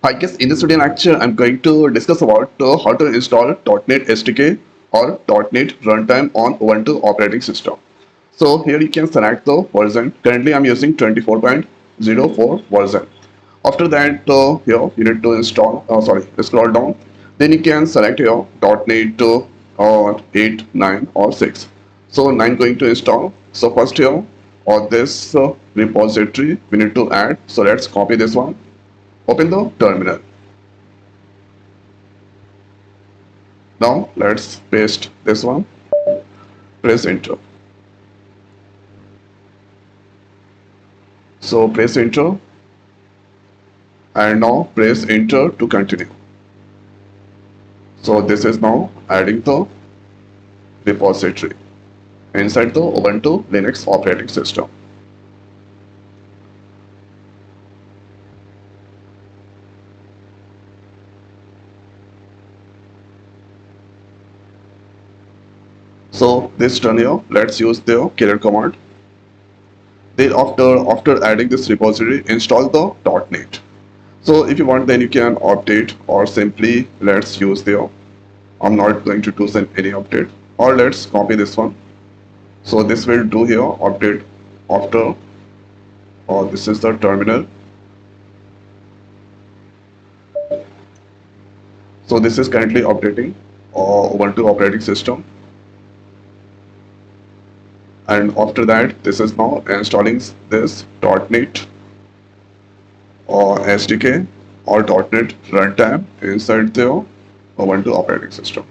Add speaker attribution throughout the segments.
Speaker 1: I guess in this video lecture, I'm going to discuss about how to install .NET SDK or .NET Runtime on Ubuntu operating system. So here you can select the version. Currently, I'm using 24.04 version. After that, here you need to install. Scroll down. Then you can select here .NET or 8, 9, or 6. So 9 going to install. So first here on this repository we need to add. So let's copy this one. Open the terminal. Now let's paste this one. Press enter. So press enter and now press enter to continue. So this is now adding the repository inside the Ubuntu Linux operating system. So this done here, let's use the killer command. Then after adding this repository, install the .NET. So if you want, then you can update or simply let's use the. I'm not going to do any update, or let's copy this one. So this will do here update after. Or this is the terminal. So this is currently updating Ubuntu operating system. And after that, this is now installing this .NET or SDK or .NET Runtime inside the Ubuntu operating system.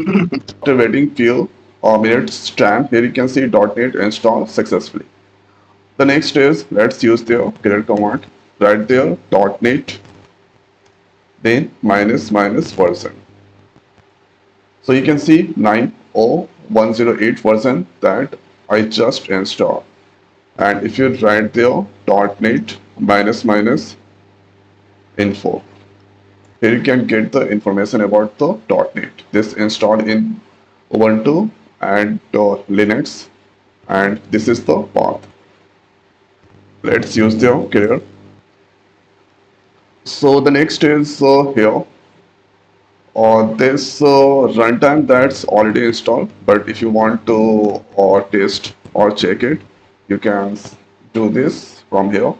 Speaker 1: After waiting few minutes time, here you can see .NET install successfully. The next is let's use the clear command. Write there .NET then minus version. So you can see 9.0108 version that I just installed. And if you write there .NET minus info, here you can get the information about the .NET. This installed in Ubuntu and Linux, and this is the path. Let's use the clear. So the next is here. This runtime that's already installed, but if you want to test or check it, you can do this from here.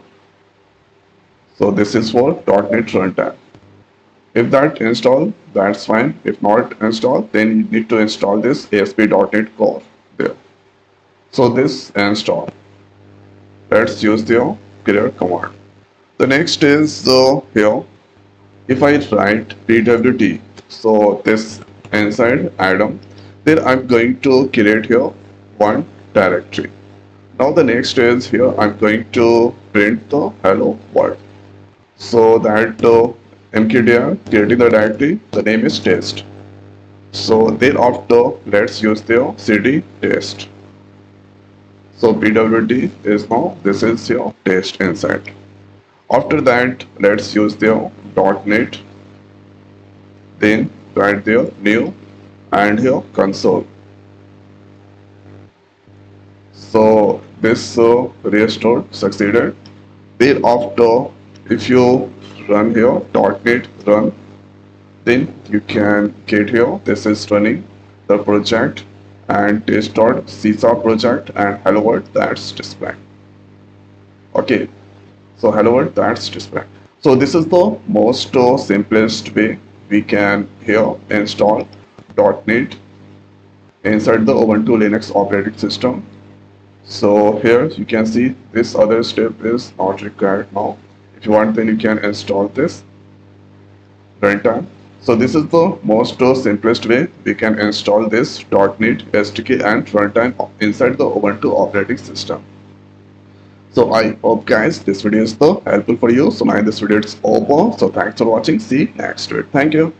Speaker 1: So this is for .NET runtime. If that install, that's fine. If not install, then you need to install this ASP.NET Core there. So this install. Let's use the clear command. The next is here. If I write pwd, so this inside Adam, then I'm going to create here one directory. Now the next is here I'm going to print the hello world. So that mkdir creating the directory, the name is test. So thereafter let's use the cd test. So pwd is now this is your test inside. After that let's use the .NET, then write there new and here console. So this restore succeeded. Thereafter if you run here .NET run, then you can get here this is running the project and test.csar project and hello world that's displayed. Okay, so hello world that's displayed. So this is the most simplest way we can here install .NET inside the Ubuntu Linux operating system. So here you can see this other step is not required now. If you want, then you can install this runtime. So this is the most simplest way we can install this .NET SDK and runtime inside the Ubuntu operating system. So I hope guys this video is so helpful for you. So now this video is over. So thanks for watching. See you next week. Thank you.